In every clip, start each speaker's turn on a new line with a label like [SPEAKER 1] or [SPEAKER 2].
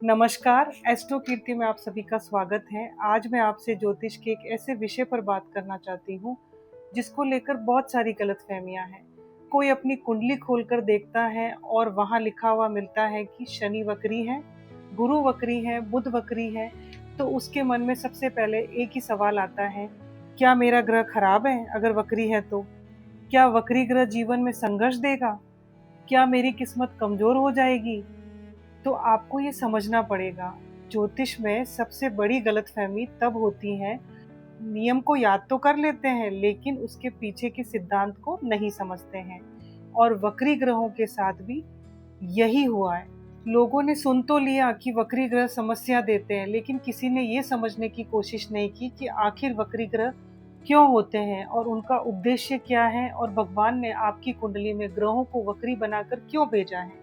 [SPEAKER 1] नमस्कार, एस्ट्रो कीर्ति में आप सभी का स्वागत है। आज मैं आपसे ज्योतिष के एक ऐसे विषय पर बात करना चाहती हूँ जिसको लेकर बहुत सारी गलतफहमियां हैं। कोई अपनी कुंडली खोलकर देखता है और वहाँ लिखा हुआ मिलता है कि शनि वक्री है, गुरु वक्री है, बुध वक्री है, तो उसके मन में सबसे पहले एक ही सवाल आता है, क्या मेरा ग्रह खराब है अगर वक्री है तो? क्या वक्री ग्रह जीवन में संघर्ष देगा? क्या मेरी किस्मत कमजोर हो जाएगी? तो आपको ये समझना पड़ेगा, ज्योतिष में सबसे बड़ी गलतफहमी तब होती है, नियम को याद तो कर लेते हैं लेकिन उसके पीछे के सिद्धांत को नहीं समझते हैं। और वक्री ग्रहों के साथ भी यही हुआ है। लोगों ने सुन तो लिया कि वक्री ग्रह समस्या देते हैं, लेकिन किसी ने ये समझने की कोशिश नहीं की कि आखिर वक्री ग्रह क्यों होते हैं और उनका उद्देश्य क्या है, और भगवान ने आपकी कुंडली में ग्रहों को वक्री बनाकर क्यों भेजा है।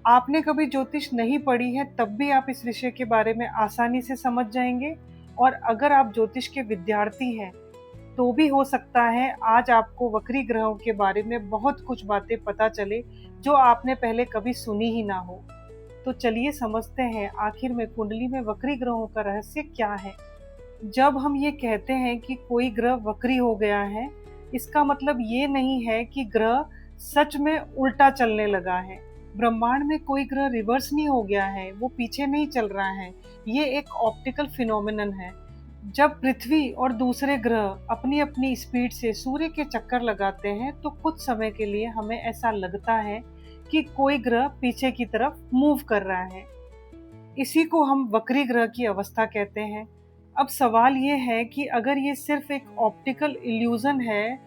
[SPEAKER 1] आपने कभी ज्योतिष नहीं पढ़ी है तब भी आप इस विषय के बारे में आसानी से समझ जाएंगे। और अगर आप ज्योतिष के विद्यार्थी हैं तो भी हो सकता है आज आपको वक्री ग्रहों के बारे में बहुत कुछ बातें पता चले जो आपने पहले कभी सुनी ही ना हो। तो चलिए समझते हैं आखिर में कुंडली में वक्री ग्रहों का रहस्य क्या है। जब हम ये कहते हैं कि कोई ग्रह वक्री हो गया है, इसका मतलब ये नहीं है कि ग्रह सच में उल्टा चलने लगा है। ब्रह्मांड में कोई ग्रह रिवर्स नहीं हो गया है, वो पीछे नहीं चल रहा है। ये एक ऑप्टिकल फिनोमिनन है। जब पृथ्वी और दूसरे ग्रह अपनी अपनी स्पीड से सूर्य के चक्कर लगाते हैं तो कुछ समय के लिए हमें ऐसा लगता है कि कोई ग्रह पीछे की तरफ मूव कर रहा है। इसी को हम वक्री ग्रह की अवस्था कहते हैं। अब सवाल ये है कि अगर ये सिर्फ एक ऑप्टिकल इल्यूजन है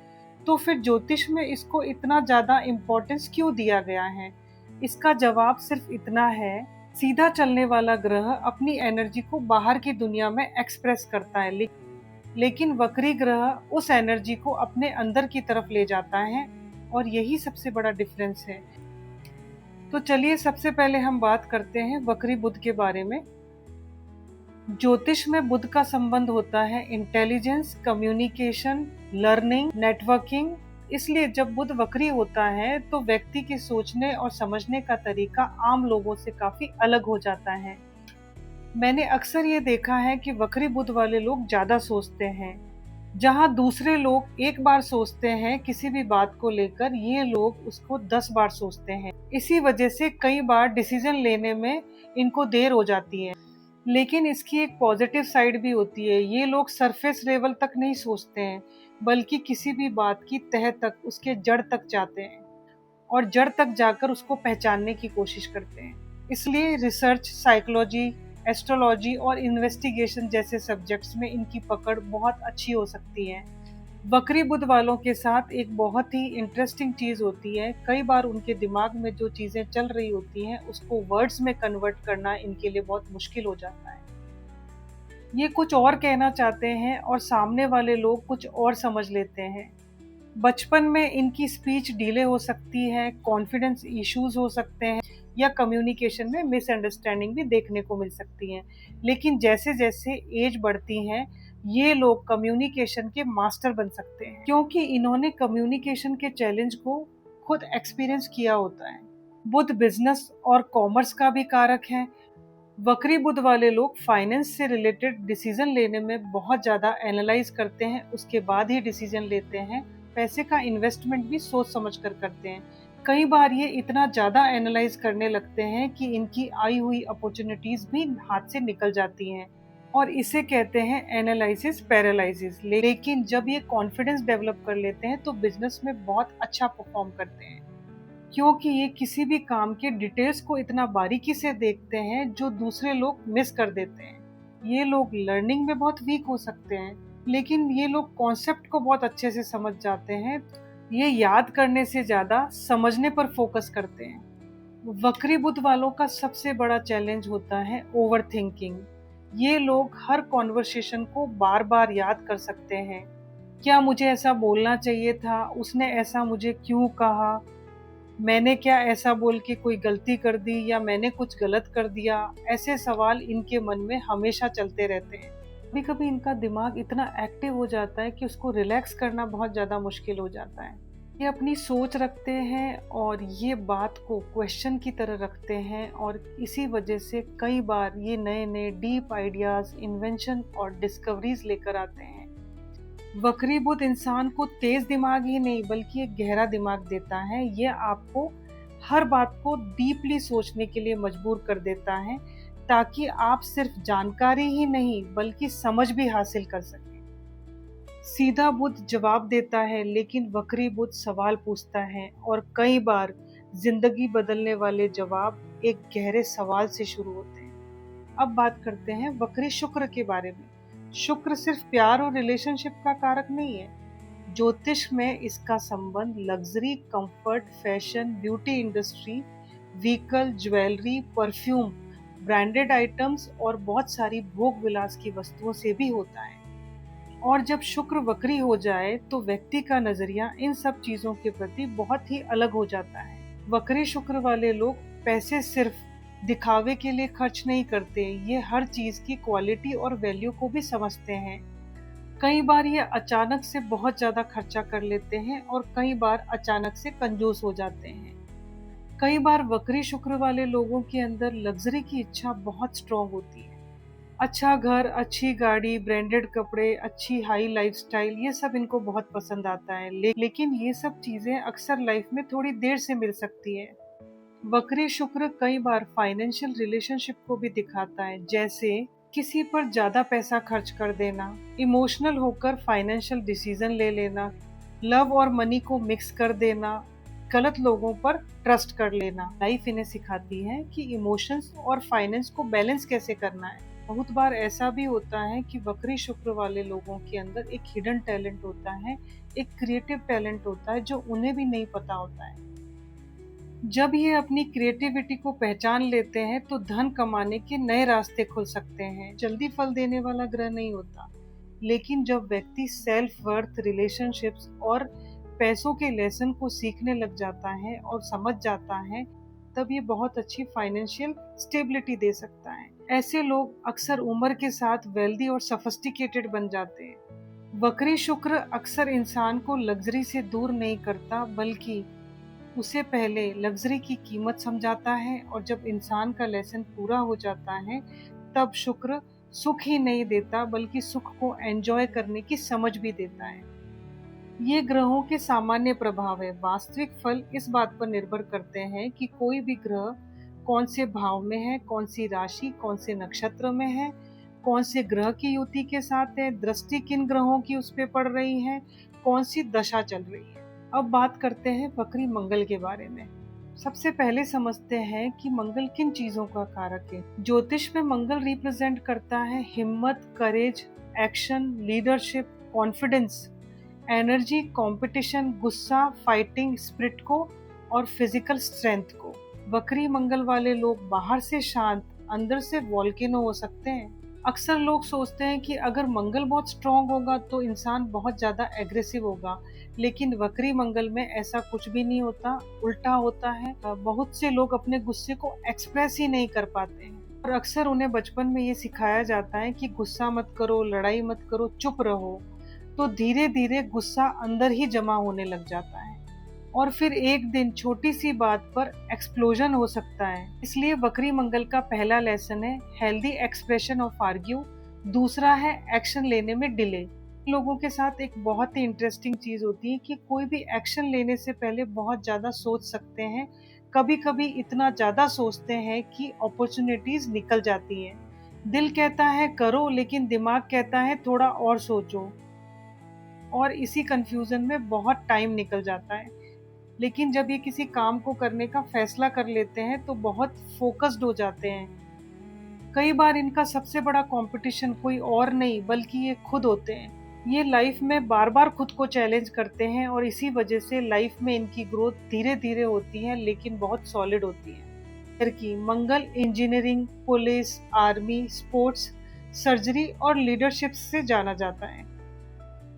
[SPEAKER 1] तो फिर ज्योतिष में इसको इतना ज़्यादा इम्पोर्टेंस क्यों दिया गया है। इसका जवाब सिर्फ इतना है, सीधा चलने वाला ग्रह अपनी एनर्जी को बाहर की दुनिया में एक्सप्रेस करता है, लेकिन वक्री ग्रह उस एनर्जी को अपने अंदर की तरफ ले जाता है, और यही सबसे बड़ा डिफरेंस है। तो चलिए सबसे पहले हम बात करते हैं वक्री बुध के बारे में। ज्योतिष में बुध का संबंध होता है इंटेलिजेंस, कम्युनिकेशन, लर्निंग, नेटवर्किंग। इसलिए जब बुध वक्री होता है तो व्यक्ति के सोचने और समझने का तरीका आम लोगों से काफी अलग हो जाता है। मैंने अक्सर ये देखा है कि वक्री बुध वाले लोग ज्यादा सोचते हैं। जहां दूसरे लोग एक बार सोचते हैं किसी भी बात को लेकर, ये लोग उसको 10 बार सोचते हैं। इसी वजह से कई बार डिसीजन लेने में इनको देर हो जाती है। लेकिन इसकी एक पॉजिटिव साइड भी होती है। ये लोग सरफेस लेवल तक नहीं सोचते हैं, बल्कि किसी भी बात की तह तक, उसके जड़ तक जाते हैं और जड़ तक जाकर उसको पहचानने की कोशिश करते हैं। इसलिए रिसर्च, साइकोलॉजी, एस्ट्रोलॉजी और इन्वेस्टिगेशन जैसे सब्जेक्ट्स में इनकी पकड़ बहुत अच्छी हो सकती है। वक्री बुध वालों के साथ एक बहुत ही इंटरेस्टिंग चीज़ होती है, कई बार उनके दिमाग में जो चीज़ें चल रही होती हैं उसको वर्ड्स में कन्वर्ट करना इनके लिए बहुत मुश्किल हो जाता है। ये कुछ और कहना चाहते हैं और सामने वाले लोग कुछ और समझ लेते हैं। बचपन में इनकी स्पीच डिले हो सकती है, कॉन्फिडेंस इश्यूज हो सकते हैं, या कम्युनिकेशन में मिसअंडरस्टैंडिंग भी देखने को मिल सकती है। लेकिन जैसे जैसे एज बढ़ती है ये लोग कम्युनिकेशन के मास्टर बन सकते हैं, क्योंकि इन्होंने कम्युनिकेशन के चैलेंज को खुद एक्सपीरियंस किया होता है। बुध बिजनेस और कॉमर्स का भी कारक है। वक्री बुध वाले लोग फाइनेंस से रिलेटेड डिसीजन लेने में बहुत ज़्यादा एनालाइज करते हैं, उसके बाद ही डिसीजन लेते हैं। पैसे का इन्वेस्टमेंट भी सोच समझ कर करते हैं। कई बार ये इतना ज़्यादा एनालाइज करने लगते हैं कि इनकी आई हुई अपॉर्चुनिटीज़ भी हाथ से निकल जाती हैं, और इसे कहते हैं एनालिसिस पैरालिसिस। लेकिन जब ये कॉन्फिडेंस डेवलप कर लेते हैं तो बिजनेस में बहुत अच्छा परफॉर्म करते हैं, क्योंकि ये किसी भी काम के डिटेल्स को इतना बारीकी से देखते हैं जो दूसरे लोग मिस कर देते हैं। ये लोग लर्निंग में बहुत वीक हो सकते हैं, लेकिन ये लोग कॉन्सेप्ट को बहुत अच्छे से समझ जाते हैं। ये याद करने से ज़्यादा समझने पर फोकस करते हैं। वक्री बुध वालों का सबसे बड़ा चैलेंज होता है ओवर थिंकिंग। ये लोग हर कॉन्वर्सेशन को बार बार याद कर सकते हैं। क्या मुझे ऐसा बोलना चाहिए था? उसने ऐसा मुझे क्यों कहा? मैंने क्या ऐसा बोल के कोई गलती कर दी, या मैंने कुछ गलत कर दिया? ऐसे सवाल इनके मन में हमेशा चलते रहते हैं। कभी कभी इनका दिमाग इतना एक्टिव हो जाता है कि उसको रिलैक्स करना बहुत ज़्यादा मुश्किल हो जाता है। ये अपनी सोच रखते हैं और ये बात को क्वेश्चन की तरह रखते हैं, और इसी वजह से कई बार ये नए नए डीप आइडियाज, इन्वेंशन और डिस्कवरीज लेकर आते हैं। वक्री बुध इंसान को तेज दिमाग ही नहीं बल्कि एक गहरा दिमाग देता है। ये आपको हर बात को डीपली सोचने के लिए मजबूर कर देता है, ताकि आप सिर्फ जानकारी ही नहीं बल्कि समझ भी हासिल कर सकें। सीधा बुद्ध जवाब देता है, लेकिन वक्री बुद्ध सवाल पूछता है, और कई बार जिंदगी बदलने वाले जवाब एक गहरे सवाल से शुरू होते हैं। अब बात करते हैं वक्री शुक्र के बारे में। शुक्र सिर्फ प्यार और रिलेशनशिप का कारक नहीं है। ज्योतिष में इसका संबंध luxury, comfort, fashion, beauty industry, vehicle, jewellery, perfume, branded items और बहुत सारी भोग विलास की वस्तुओं से भी होता है। और जब शुक्र वक्री हो जाए तो व्यक्ति का नजरिया इन सब चीजों के प्रति बहुत ही अलग हो जाता है। वक्री शुक्र वाले लोग पैसे सिर्फ दिखावे के लिए खर्च नहीं करते, ये हर चीज की क्वालिटी और वैल्यू को भी समझते हैं। कई बार ये अचानक से बहुत ज्यादा खर्चा कर लेते हैं और कई बार अचानक से कंजूस हो जाते हैं। कई बार वक्री शुक्र वाले लोगों के अंदर लग्जरी की इच्छा बहुत स्ट्रांग होती है। अच्छा घर, अच्छी गाड़ी, ब्रांडेड कपड़े, अच्छी हाई लाइफस्टाइल, ये सब इनको बहुत पसंद आता है। लेकिन ये सब चीजें अक्सर लाइफ में थोड़ी देर से मिल सकती है। वक्री शुक्र कई बार फाइनेंशियल रिलेशनशिप को भी दिखाता है, जैसे किसी पर ज्यादा पैसा खर्च कर देना, इमोशनल होकर फाइनेंशियल डिसीजन ले लेना, लव और मनी को मिक्स कर देना, गलत लोगों पर ट्रस्ट कर लेना। लाइफ इन्हें सिखाती है कि इमोशंस और फाइनेंस को बैलेंस कैसे करना है। बहुत बार ऐसा भी होता है कि वक्री शुक्र वाले लोगों के अंदर एक हिडन टैलेंट होता है, एक क्रिएटिव टैलेंट होता है जो उन्हें भी नहीं पता होता है। जब ये अपनी क्रिएटिविटी को पहचान लेते हैं तो धन कमाने के नए रास्ते खुल सकते हैं। जल्दी फल देने वाला ग्रह नहीं होता, लेकिन जब व्यक्ति सेल्फ वर्थ, रिलेशनशिप्स और पैसों के लेसन को सीखने लग जाता है और समझ जाता है, तब ये बहुत अच्छी फाइनेंशियल स्टेबिलिटी दे सकता है। ऐसे लोग अक्सर उम्र के साथ वेल्दी और सोफिस्टिकेटेड बन जाते हैं। वक्री शुक्र अक्सर इंसान को लग्जरी से दूर नहीं करता, बल्कि उसे पहले लग्जरी की कीमत समझाता है, और जब इंसान का लेसन पूरा हो जाता है तब शुक्र सुख ही नहीं देता बल्कि सुख को एंजॉय करने की समझ भी देता है। ये ग्रहों के सामान्य प्रभाव है। वास्तविक फल इस बात पर निर्भर करते हैं कि कोई भी ग्रह कौन से भाव में है, कौन सी राशि, कौन से नक्षत्र में है, कौन से ग्रह की युति के साथ है, दृष्टि किन ग्रहों की उस पे पड़ रही है, कौन सी दशा चल रही है। अब बात करते हैं वक्री मंगल के बारे में। सबसे पहले समझते हैं कि मंगल किन चीजों का कारक है। ज्योतिष में मंगल रिप्रेजेंट करता है हिम्मत, courage, action, leadership, confidence, energy, competition, गुस्सा, फाइटिंग स्पिरिट को और फिजिकल स्ट्रेंथ को। वक्री मंगल वाले लोग बाहर से शांत, अंदर से वॉल्केनो हो सकते हैं। अक्सर लोग सोचते हैं कि अगर मंगल बहुत स्ट्रांग होगा तो इंसान बहुत ज्यादा एग्रेसिव होगा, लेकिन वक्री मंगल में ऐसा कुछ भी नहीं होता, उल्टा होता है। बहुत से लोग अपने गुस्से को एक्सप्रेस ही नहीं कर पाते हैं, और अक्सर उन्हें बचपन में ये सिखाया जाता है कि गुस्सा मत करो, लड़ाई मत करो, चुप रहो। तो धीरे धीरे गुस्सा अंदर ही जमा होने लग जाता है, और फिर एक दिन छोटी सी बात पर एक्सप्लोजन हो सकता है। इसलिए वक्री मंगल का पहला लेसन है हेल्दी एक्सप्रेशन ऑफ आर्ग्यू, दूसरा है एक्शन लेने में डिले। लोगों के साथ एक बहुत ही इंटरेस्टिंग चीज होती है कि कोई भी एक्शन लेने से पहले बहुत ज्यादा सोच सकते हैं। कभी कभी इतना ज्यादा सोचते हैं कि अपॉर्चुनिटीज निकल जाती हैं। दिल कहता है करो, लेकिन दिमाग कहता है थोड़ा और सोचो, और इसी कंफ्यूजन में बहुत टाइम निकल जाता है। लेकिन जब ये किसी काम को करने का फैसला कर लेते हैं तो बहुत फोकस्ड हो जाते हैं। कई बार इनका सबसे बड़ा कंपटीशन कोई और नहीं बल्कि ये खुद होते हैं। ये लाइफ में बार बार खुद को चैलेंज करते हैं, और इसी वजह से लाइफ में इनकी ग्रोथ धीरे धीरे होती है लेकिन बहुत सॉलिड होती है। की Mangal engineering, police, army, sports, surgery और लीडरशिप से जाना जाता है।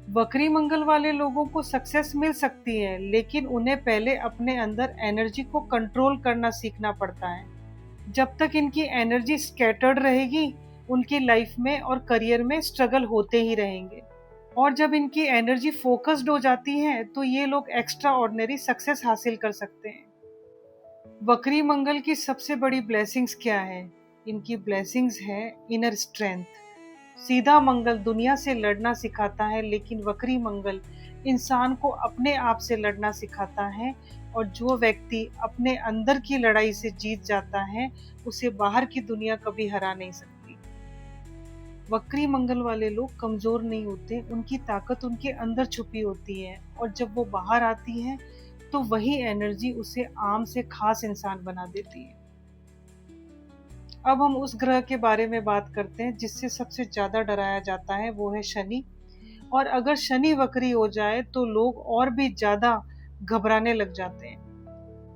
[SPEAKER 1] वक्री मंगल वाले लोगों को सक्सेस मिल सकती है, लेकिन उन्हें पहले अपने अंदर एनर्जी को कंट्रोल करना सीखना पड़ता है। जब तक इनकी एनर्जी स्कैटर्ड रहेगी, उनकी लाइफ में और करियर में स्ट्रगल होते ही रहेंगे। और जब इनकी एनर्जी फोकस्ड हो जाती है तो ये लोग एक्स्ट्रा ऑर्डिनरी सक्सेस हासिल कर सकते हैं। वक्री मंगल की सबसे बड़ी ब्लेसिंग्स क्या है? इनकी ब्लेसिंग्स है इनर स्ट्रेंथ। सीधा मंगल दुनिया से लड़ना सिखाता है, लेकिन वक्री मंगल इंसान को अपने आप से लड़ना सिखाता है। और जो व्यक्ति अपने अंदर की लड़ाई से जीत जाता है, उसे बाहर की दुनिया कभी हरा नहीं सकती। वक्री मंगल वाले लोग कमजोर नहीं होते, उनकी ताकत उनके अंदर छुपी होती है, और जब वो बाहर आती है तो वही एनर्जी उसे आम से खास इंसान बना देती है। अब हम उस ग्रह के बारे में बात करते हैं जिससे सबसे ज्यादा डराया जाता है, वो है शनि। और अगर शनि वक्री हो जाए तो लोग और भी ज्यादा घबराने लग जाते हैं।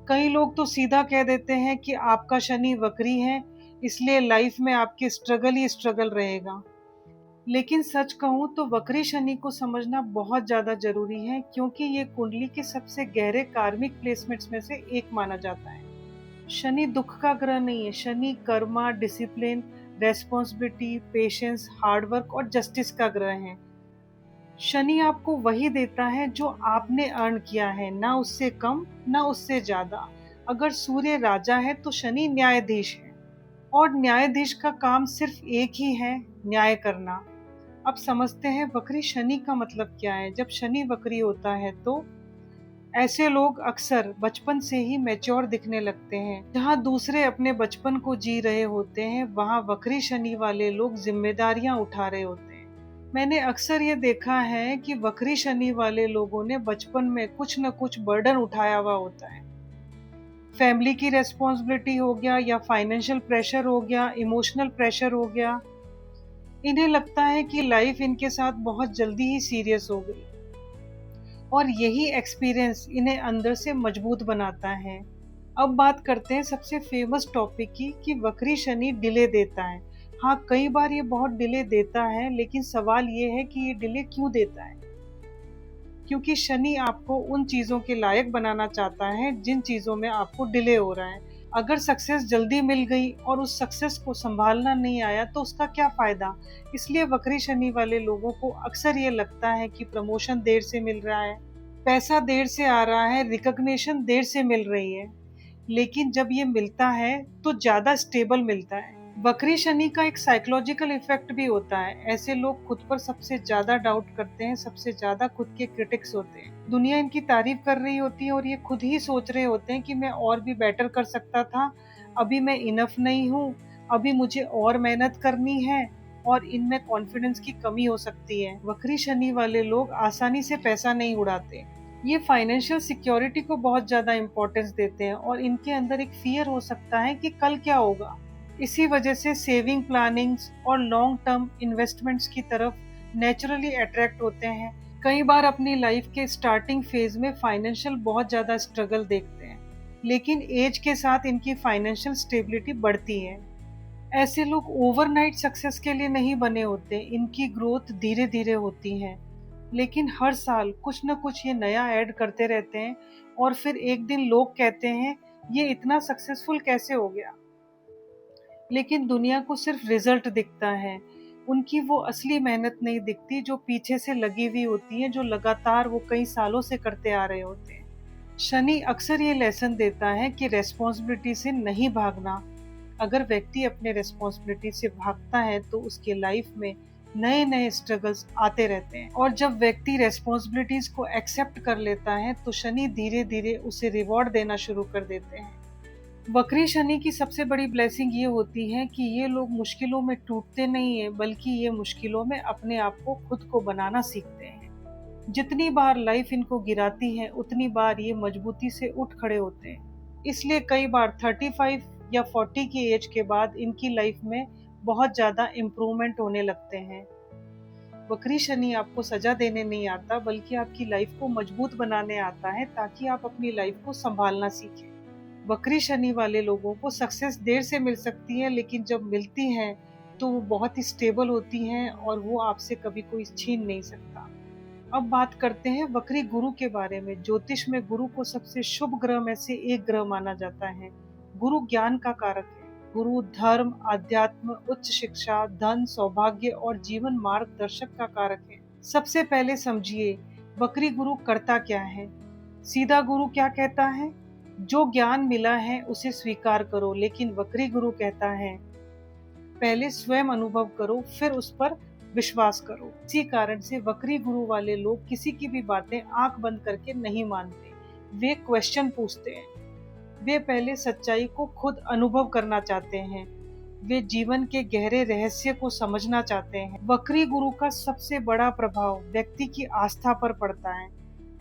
[SPEAKER 1] कई लोग तो सीधा कह देते हैं कि आपका शनि वक्री है, इसलिए लाइफ में आपके स्ट्रगल ही स्ट्रगल रहेगा। लेकिन सच कहूं तो वक्री शनि को समझना बहुत ज्यादा जरूरी है, क्योंकि ये कुंडली के सबसे गहरे कार्मिक प्लेसमेंट्स में से एक माना जाता है। शनि दुख का ग्रह नहीं है, Shani Karma, discipline, responsibility, patience, hard work और जस्टिस का ग्रह है। शनि आपको वही देता है जो आपने अर्न किया है, ना उससे कम ना उससे ज्यादा। अगर सूर्य राजा है तो शनि न्यायाधीश है, और न्यायाधीश का काम सिर्फ एक ही है, न्याय करना। अब समझते हैं वक्री शनि का मतलब क्या है। जब शनि वक्री होता है तो ऐसे लोग अक्सर बचपन से ही मैच्योर दिखने लगते हैं। जहाँ दूसरे अपने बचपन को जी रहे होते हैं, वहाँ वक्री शनि वाले लोग जिम्मेदारियां उठा रहे होते हैं। मैंने अक्सर ये देखा है कि वक्री शनि वाले लोगों ने बचपन में कुछ न कुछ बर्डन उठाया हुआ होता है। फैमिली की रेस्पॉन्सिबिलिटी हो गया, या फाइनेंशियल प्रेशर हो गया, इमोशनल प्रेशर हो गया। इन्हें लगता है कि लाइफ इनके साथ बहुत जल्दी ही सीरियस हो गई, और यही एक्सपीरियंस इन्हें अंदर से मजबूत बनाता है। अब बात करते हैं सबसे फेमस टॉपिक की, कि वक्री शनि डिले देता है। हाँ, कई बार ये बहुत डिले देता है, लेकिन सवाल ये है कि ये डिले क्यों देता है। क्योंकि शनि आपको उन चीजों के लायक बनाना चाहता है जिन चीजों में आपको डिले हो रहा है। अगर सक्सेस जल्दी मिल गई और उस सक्सेस को संभालना नहीं आया तो उसका क्या फायदा। इसलिए वक्री शनि वाले लोगों को अक्सर ये लगता है कि प्रमोशन देर से मिल रहा है, पैसा देर से आ रहा है, रिकॉग्निशन देर से मिल रही है। लेकिन जब ये मिलता है तो ज्यादा स्टेबल मिलता है। वक्री शनि का एक साइकोलॉजिकल इफेक्ट भी होता है। ऐसे लोग खुद पर सबसे ज्यादा डाउट करते हैं, सबसे ज्यादा खुद के क्रिटिक्स होते हैं। दुनिया इनकी तारीफ कर रही होती है और ये खुद ही सोच रहे होते हैं कि मैं और भी बेटर कर सकता था, अभी मैं इनफ नहीं हूँ, अभी मुझे और मेहनत करनी है, और इनमें कॉन्फिडेंस की कमी हो सकती है। वक्री शनि वाले लोग आसानी से पैसा नहीं उड़ाते। ये फाइनेंशियल सिक्योरिटी को बहुत ज्यादा इंपॉर्टेंस देते हैं, और इनके अंदर एक फियर हो सकता है कि कल क्या होगा। इसी वजह से सेविंग, प्लानिंग्स और लॉन्ग टर्म इन्वेस्टमेंट्स की तरफ नेचुरली अट्रैक्ट होते हैं। कई बार अपनी लाइफ के स्टार्टिंग फेज में फाइनेंशियल बहुत ज्यादा स्ट्रगल देखते हैं, लेकिन एज के साथ इनकी फाइनेंशियल स्टेबिलिटी बढ़ती है। ऐसे लोग ओवरनाइट सक्सेस के लिए नहीं बने होते, इनकी ग्रोथ धीरे धीरे होती है। लेकिन हर साल कुछ न कुछ ये नया ऐड करते रहते हैं, और फिर एक दिन लोग कहते हैं ये इतना सक्सेसफुल कैसे हो गया। लेकिन दुनिया को सिर्फ रिजल्ट दिखता है, उनकी वो असली मेहनत नहीं दिखती जो पीछे से लगी हुई होती है, जो लगातार वो कई सालों से करते आ रहे होते हैं। शनि अक्सर ये लेसन देता है कि रेस्पॉन्सिबिलिटी से नहीं भागना। अगर व्यक्ति अपने रेस्पॉन्सिबिलिटी से भागता है तो उसके लाइफ में नए नए स्ट्रगल्स आते रहते हैं, और जब व्यक्ति रेस्पॉन्सिबिलिटीज को एक्सेप्ट कर लेता है तो शनि धीरे धीरे उसे रिवॉर्ड देना शुरू कर देते हैं। वक्री शनि की सबसे बड़ी ब्लेसिंग ये होती है कि ये लोग मुश्किलों में टूटते नहीं है, बल्कि ये मुश्किलों में अपने आप को खुद को बनाना सीखते हैं। जितनी बार लाइफ इनको गिराती है, उतनी बार ये मजबूती से उठ खड़े होते हैं। इसलिए कई बार 35 या 40 की एज के बाद इनकी लाइफ में बहुत ज्यादा इम्प्रूवमेंट होने लगते हैं। वक्री शनि आपको सजा देने नहीं आता, बल्कि आपकी लाइफ को मजबूत बनाने आता है, ताकि आप अपनी लाइफ को संभालना सीखें। वक्री शनि वाले लोगों को सक्सेस देर से मिल सकती है, लेकिन जब मिलती है तो वो बहुत ही स्टेबल होती हैं, और वो आपसे कभी कोई छीन नहीं सकता। अब बात करते हैं वक्री गुरु के बारे में। ज्योतिष में गुरु को सबसे शुभ ग्रह में से एक ग्रह माना जाता है। गुरु ज्ञान का कारक है। गुरु धर्म, अध्यात्म, उच्च शिक्षा, धन, सौभाग्य और जीवन मार्गदर्शक का कारक है। सबसे पहले समझिए वक्री गुरु करता क्या है। सीधा गुरु क्या कहता है, जो ज्ञान मिला है उसे स्वीकार करो, लेकिन वक्री गुरु कहता है पहले स्वयं अनुभव करो फिर उस पर विश्वास करो। इसी कारण से वक्री गुरु वाले लोग किसी की भी बातें आंख बंद करके नहीं मानते, वे क्वेश्चन पूछते हैं। वे पहले सच्चाई को खुद अनुभव करना चाहते हैं, वे जीवन के गहरे रहस्य को समझना चाहते हैं। वक्री गुरु का सबसे बड़ा प्रभाव व्यक्ति की आस्था पर पड़ता है।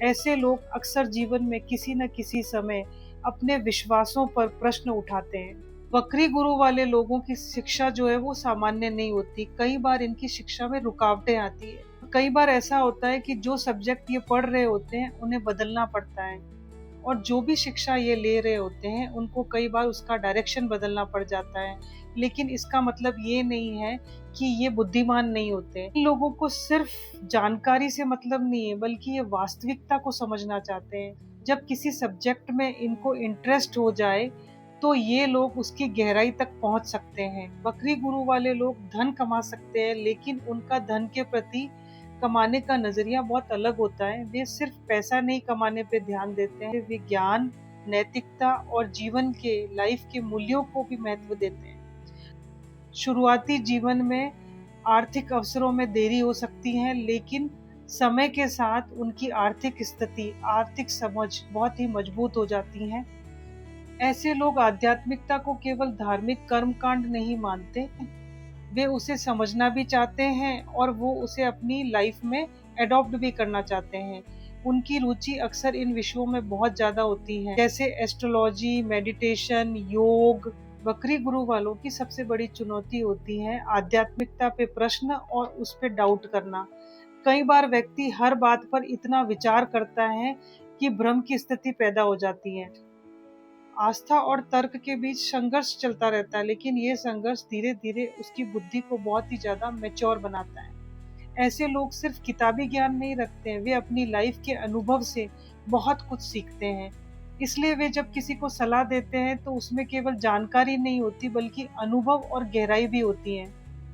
[SPEAKER 1] ऐसे लोग अक्सर जीवन में किसी न किसी समय अपने विश्वासों पर प्रश्न उठाते हैं। वक्री गुरु वाले लोगों की शिक्षा जो है वो सामान्य नहीं होती, कई बार इनकी शिक्षा में रुकावटें आती है। कई बार ऐसा होता है कि जो सब्जेक्ट ये पढ़ रहे होते हैं उन्हें बदलना पड़ता है, और जो भी शिक्षा ये ले रहे होते हैं उनको कई बार उसका डायरेक्शन बदलना पड़ जाता है। लेकिन इसका मतलब ये नहीं है कि ये बुद्धिमान नहीं होते। इन लोगों को सिर्फ जानकारी से मतलब नहीं है, बल्कि ये वास्तविकता को समझना चाहते हैं। जब किसी सब्जेक्ट में इनको इंटरेस्ट हो जाए तो ये लोग उसकी गहराई तक पहुंच सकते हैं। वक्री गुरु वाले लोग धन कमा सकते हैं, लेकिन उनका धन के प्रति कमाने का नजरिया बहुत अलग होता है। वे सिर्फ पैसा नहीं कमाने पे ध्यान देते हैं, वे ज्ञान, नैतिकता और जीवन के लाइफ के मूल्यों को भी महत्व देते हैं। शुरुआती जीवन में आर्थिक अवसरों में देरी हो सकती है, लेकिन समय के साथ उनकी आर्थिक स्थिति, आर्थिक समझ बहुत ही मजबूत हो जाती है। ऐसे लोग आध्यात्मिकता को केवल धार्मिक कर्मकांड नहीं मानते, वे उसे समझना भी चाहते हैं और वो उसे अपनी लाइफ में एडॉप्ट भी करना चाहते हैं। उनकी रुचि अक्सर इन विषयों में बहुत ज्यादा होती है, जैसे एस्ट्रोलॉजी, मेडिटेशन, योग। वक्री गुरु वालों की सबसे बड़ी चुनौती होती है आध्यात्मिकता पे प्रश्न और उस पे डाउट करना। कई बार व्यक्ति हर बात पर इतना विचार करता है कि भ्रम की स्थिति पैदा हो जाती है। आस्था और तर्क के बीच संघर्ष चलता रहता है, लेकिन ये संघर्ष धीरे धीरे उसकी बुद्धि को बहुत ही ज्यादा मैच्योर बनाता है। ऐसे लोग सिर्फ किताबी ज्ञान नहीं रखते हैं, वे अपनी लाइफ के अनुभव से बहुत कुछ सीखते हैं। इसलिए वे जब किसी को सलाह देते हैं तो उसमें केवल जानकारी नहीं होती, बल्कि अनुभव और गहराई भी होती है।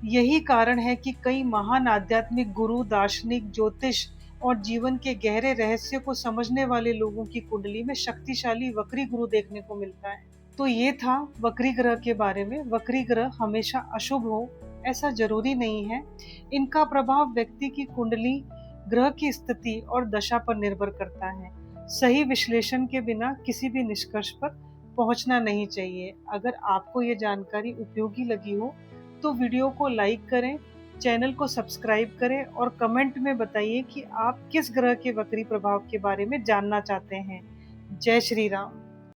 [SPEAKER 1] यही कारण है कि कई महान आध्यात्मिक गुरु, दार्शनिक, ज्योतिष और जीवन के गहरे रहस्य को समझने वाले लोगों की कुंडली में शक्तिशाली वक्री गुरु देखने को मिलता है। तो ये था वक्री ग्रह के बारे में। वक्री ग्रह हमेशा अशुभ हो ऐसा जरूरी नहीं है। इनका प्रभाव व्यक्ति की कुंडली, ग्रह की स्थिति और दशा पर निर्भर करता है। सही विश्लेषण के बिना किसी भी निष्कर्ष पर पहुंचना नहीं चाहिए। अगर आपको ये जानकारी उपयोगी लगी हो तो वीडियो को लाइक करें, चैनल को सब्सक्राइब करें और कमेंट में बताइए कि आप किस ग्रह के वक्री प्रभाव के बारे में जानना चाहते हैं। जय श्री राम।